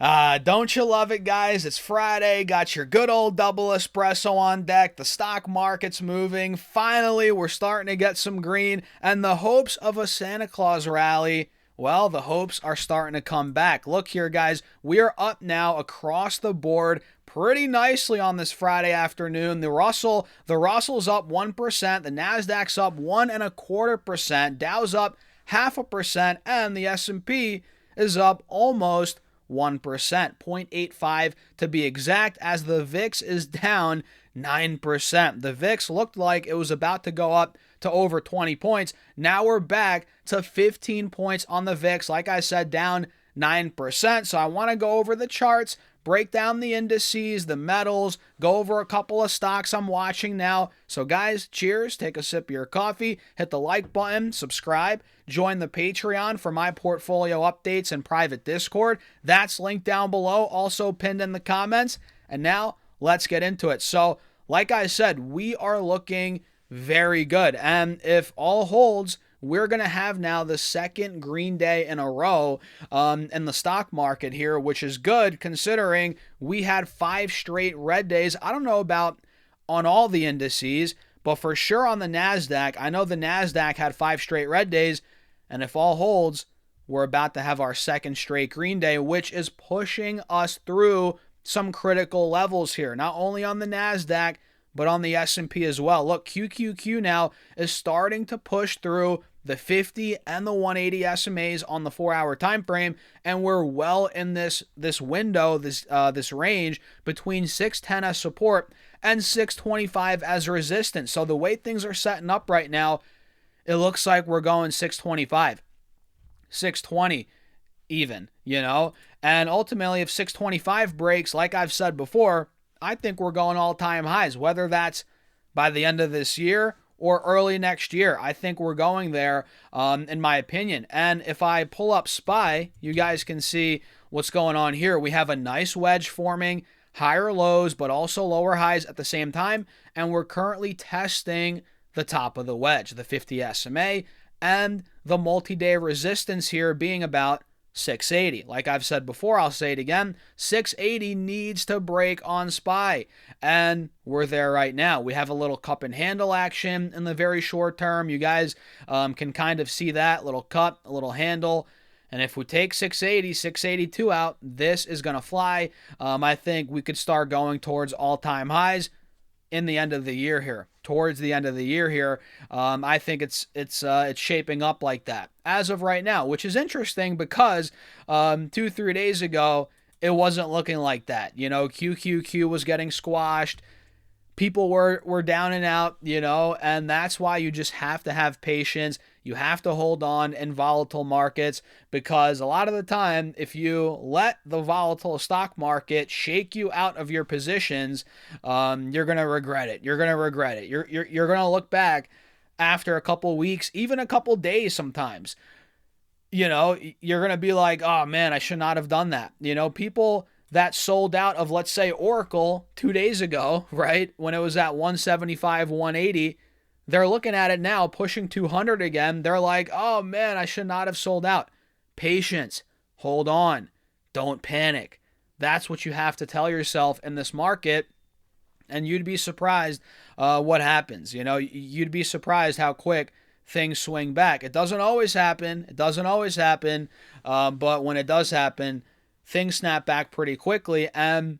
Don't you love it, guys? It's Friday. Got your good old double espresso on deck. The stock market's moving. Finally, we're starting to get some green. And the hopes of a Santa Claus rally, well, the hopes are starting to come back. Look here, guys. We are up now across the board pretty nicely on this Friday afternoon. The Russell's up 1%. The Nasdaq's up 1.25%. Dow's up 0.5%. And the S&P is up almost 1%, 0.85 to be exact, as the VIX is down 9%. The VIX looked like it was about to go up to over 20 points. Now we're back to 15 points on the VIX. Like I said, down 9%. So I want to go over the charts, break down the indices, the metals, go over a couple of stocks I'm watching now. So guys, cheers, take a sip of your coffee, hit the like button, subscribe, join the Patreon for my portfolio updates and private Discord. That's linked down below, also pinned in the comments. And now let's get into it. So like I said, we are looking very good. And if all holds, we're going to have now the second green day in a row in the stock market here, which is good considering we had 5 straight red days. I don't know about on all the indices, but for sure on the NASDAQ, I know the NASDAQ had 5 straight red days. And if all holds, we're about to have our second straight green day, which is pushing us through some critical levels here, not only on the NASDAQ, but on the S&P as well. Look, QQQ now is starting to push through the 50 and the 180 SMAs on the 4-hour time frame, and we're well in this window, this range between 610 as support and 625 as resistance. So the way things are setting up right now, it looks like we're going 625, 620 even, and ultimately if 625 breaks, like I've said before, I think we're going all-time highs, whether that's by the end of this year or early next year. I think we're going there, in my opinion. And if I pull up SPY, you guys can see what's going on here. We have a nice wedge forming, higher lows, but also lower highs at the same time. And we're currently testing the top of the wedge, the 50 SMA, and the multi-day resistance here being about 680. Like I've said before, I'll say it again, 680 needs to break on SPY, and we're there right now. We have a little cup and handle action in the very short term. You guys can kind of see that little cup, a little handle. And if we take 680, 682 out, this is going to fly. I think we could start going towards all-time highs in the end of the year here. Towards the end of the year here, I think it's shaping up like that as of right now, which is interesting because 2-3 days ago it wasn't looking like that. QQQ was getting squashed. People were down and out, and that's why you just have to have patience. You have to hold on in volatile markets, because a lot of the time, if you let the volatile stock market shake you out of your positions, you're going to regret it. You're going to regret it. You're going to look back after a couple weeks, even a couple days sometimes. You're going to be like, oh man, I should not have done that. People that sold out of, let's say, Oracle 2 days ago, right, when it was at 175, 180, they're looking at it now, pushing 200 again. They're like, oh man, I should not have sold out. Patience. Hold on. Don't panic. That's what you have to tell yourself in this market, and you'd be surprised what happens. You'd be surprised how quick things swing back. It doesn't always happen. But when it does happen, things snap back pretty quickly. And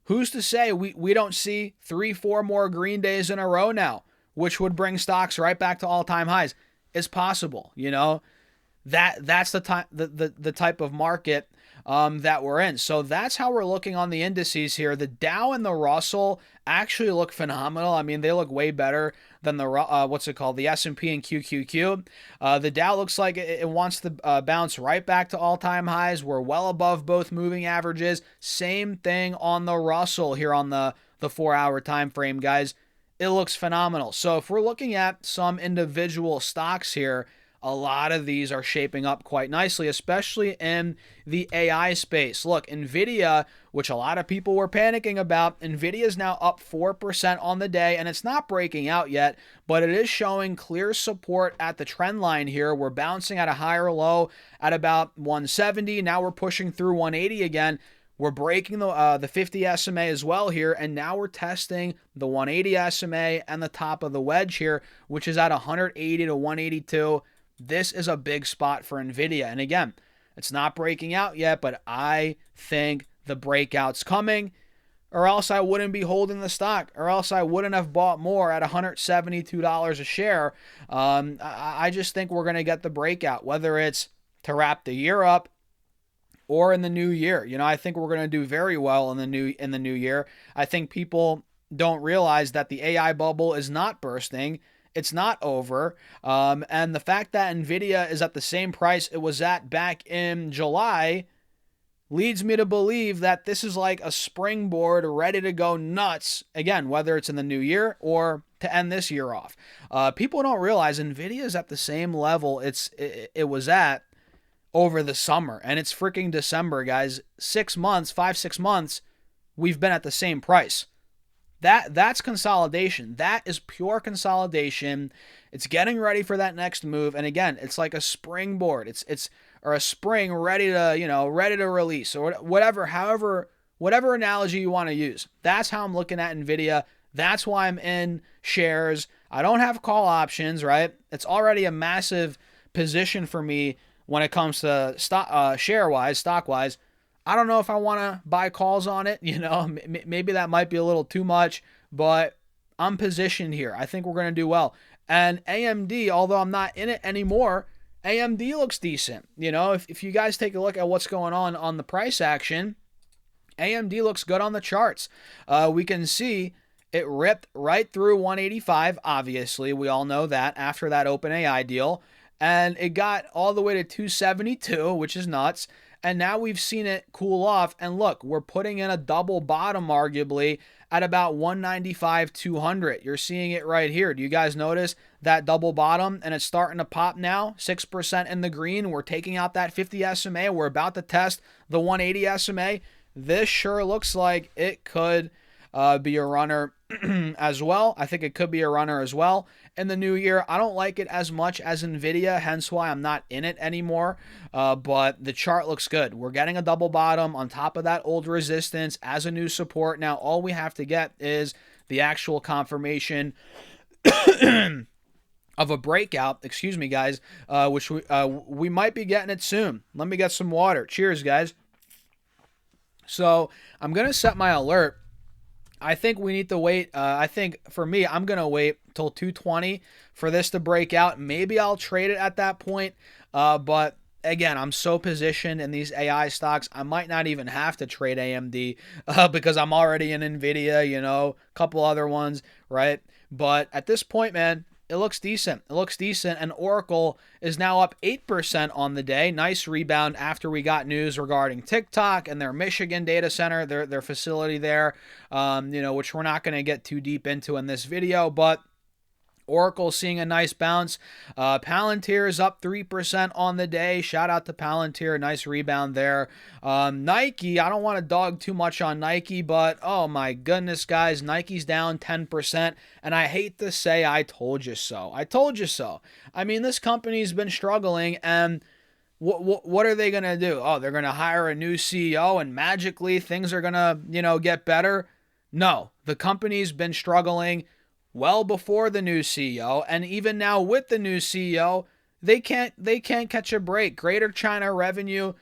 who's to say we don't see 3-4 more green days in a row now, which would bring stocks right back to all-time highs? It's possible. That's the type of market that we're in. So that's how we're looking on the indices here. The Dow and the Russell actually look phenomenal. I mean, they look way better than the the S&P and QQQ. The Dow looks like it wants to bounce right back to all-time highs. We're well above both moving averages. Same thing on the Russell here on the 4-hour time frame, guys. It looks phenomenal. So if we're looking at some individual stocks here, a lot of these are shaping up quite nicely, especially in the AI space. Look, Nvidia, which a lot of people were panicking about, Nvidia is now up 4% on the day, and it's not breaking out yet, but it is showing clear support at the trend line here. We're bouncing at a higher low at about 170. Now we're pushing through 180 again. We're breaking the 50 SMA as well here, and now we're testing the 180 SMA and the top of the wedge here, which is at 180 to 182. This is a big spot for Nvidia. And again, it's not breaking out yet, but I think the breakout's coming, or else I wouldn't be holding the stock, or else I wouldn't have bought more at $172 a share. I just think we're going to get the breakout, whether it's to wrap the year up or in the new year. I think we're going to do very well in the new year. I think people don't realize that the AI bubble is not bursting. It's not over. And the fact that Nvidia is at the same price it was at back in July leads me to believe that this is like a springboard ready to go nuts, again, whether it's in the new year or to end this year off. People don't realize Nvidia is at the same level it was at over the summer, and it's freaking December, guys. 6 months, 5-6 months, we've been at the same price. That's consolidation. That is pure consolidation. It's getting ready for that next move, and again, it's like a springboard. It's or a spring ready to release, or whatever analogy you want to use. That's how I'm looking at Nvidia. That's why I'm in shares. I don't have call options, right? It's already a massive position for me when it comes to stock, share-wise, stock-wise. I don't know if I want to buy calls on it. Maybe that might be a little too much, but I'm positioned here. I think we're going to do well. And AMD, although I'm not in it anymore, AMD looks decent. If you guys take a look at what's going on the price action, AMD looks good on the charts. We can see it ripped right through 185, obviously. We all know that after that OpenAI deal. And it got all the way to 272, which is nuts. And now we've seen it cool off. And look, we're putting in a double bottom, arguably, at about 195, 200. You're seeing it right here. Do you guys notice that double bottom? And it's starting to pop now, 6% in the green. We're taking out that 50 SMA. We're about to test the 180 SMA. This sure looks like it could be a runner as well. I think it could be a runner as well in the new year. I don't like it as much as Nvidia, hence why I'm not in it anymore. But the chart looks good. We're getting a double bottom on top of that old resistance as a new support. Now, all we have to get is the actual confirmation of a breakout, excuse me, guys, which we might be getting it soon. Let me get some water. Cheers, guys. So I'm going to set my alert. I think we need to wait. I think for me, I'm going to wait till 220 for this to break out. Maybe I'll trade it at that point. But again, I'm so positioned in these AI stocks, I might not even have to trade AMD because I'm already in Nvidia, a couple other ones, right? But at this point, man, it looks decent. It looks decent. And Oracle is now up 8% on the day. Nice rebound after we got news regarding TikTok and their Michigan data center, their facility there, which we're not going to get too deep into in this video. But Oracle seeing a nice bounce. Palantir is up 3% on the day. Shout out to Palantir. Nice rebound there. Nike, I don't want to dog too much on Nike, but oh my goodness, guys, Nike's down 10%. And I hate to say I told you so. I told you so. I mean, this company's been struggling, and what are they going to do? Oh, they're going to hire a new CEO and magically things are going to, get better? No, the company's been struggling well before the new CEO, and even now with the new CEO, they can't catch a break. Greater China revenue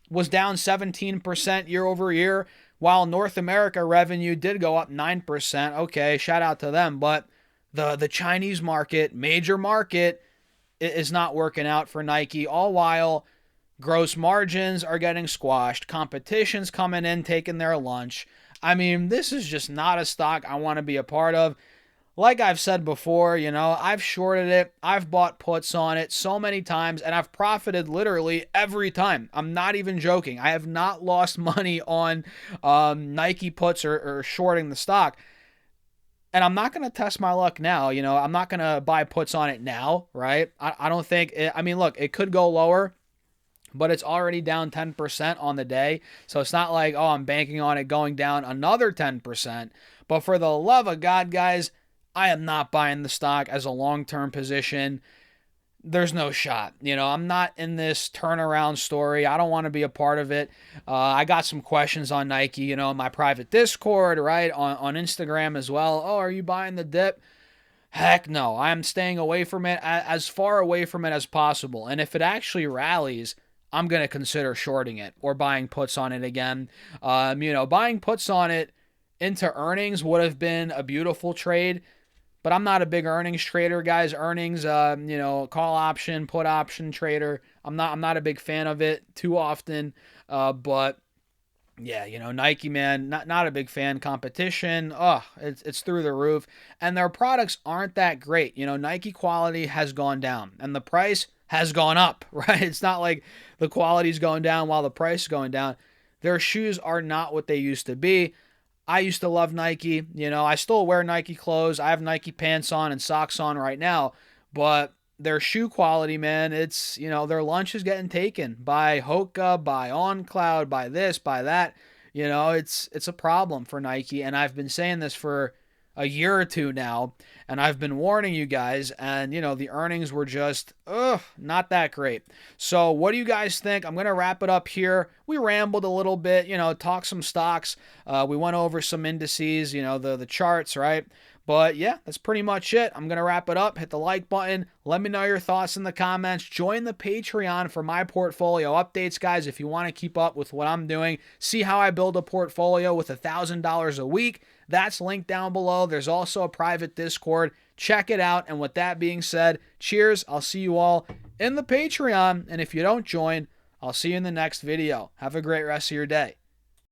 was down 17% year over year, while North America revenue did go up 9%. Okay, shout out to them, but the Chinese market, major market, is not working out for Nike, all while gross margins are getting squashed, competition's coming in, taking their lunch. I mean, this is just not a stock I want to be a part of. Like I've said before, I've shorted it. I've bought puts on it so many times, and I've profited literally every time. I'm not even joking. I have not lost money on Nike puts or shorting the stock. And I'm not going to test my luck now. I'm not going to buy puts on it now, right? I don't think I mean, look, it could go lower, but it's already down 10% on the day. So it's not like, oh, I'm banking on it going down another 10%. But for the love of God, guys, I am not buying the stock as a long-term position. There's no shot. I'm not in this turnaround story. I don't want to be a part of it. I got some questions on Nike, in my private Discord, right? On Instagram as well. Oh, are you buying the dip? Heck no. I'm staying away from it, as far away from it as possible. And if it actually rallies, I'm going to consider shorting it or buying puts on it again. Buying puts on it into earnings would have been a beautiful trade, but I'm not a big earnings trader, guys. Earnings, call option, put option trader. I'm not a big fan of it too often. But yeah, Nike, man, not a big fan. Competition, it's through the roof, and their products aren't that great. Nike quality has gone down, and the price has gone up. Right? It's not like the quality's going down while the price is going down. Their shoes are not what they used to be. I used to love Nike. I still wear Nike clothes. I have Nike pants on and socks on right now, but their shoe quality, man, it's, their lunch is getting taken by Hoka, by OnCloud, by this, by that. It's a problem for Nike, and I've been saying this for a year or two now, and I've been warning you guys, and the earnings were just not that great. So what do you guys think? I'm going to wrap it up here. We rambled a little bit, talk some stocks. We went over some indices, the charts, right? But yeah, that's pretty much it. I'm going to wrap it up. Hit the like button. Let me know your thoughts in the comments. Join the Patreon for my portfolio updates, guys, if you want to keep up with what I'm doing. See how I build a portfolio with $1,000 a week. That's linked down below. There's also a private Discord. Check it out. And with that being said, cheers. I'll see you all in the Patreon. And if you don't join, I'll see you in the next video. Have a great rest of your day.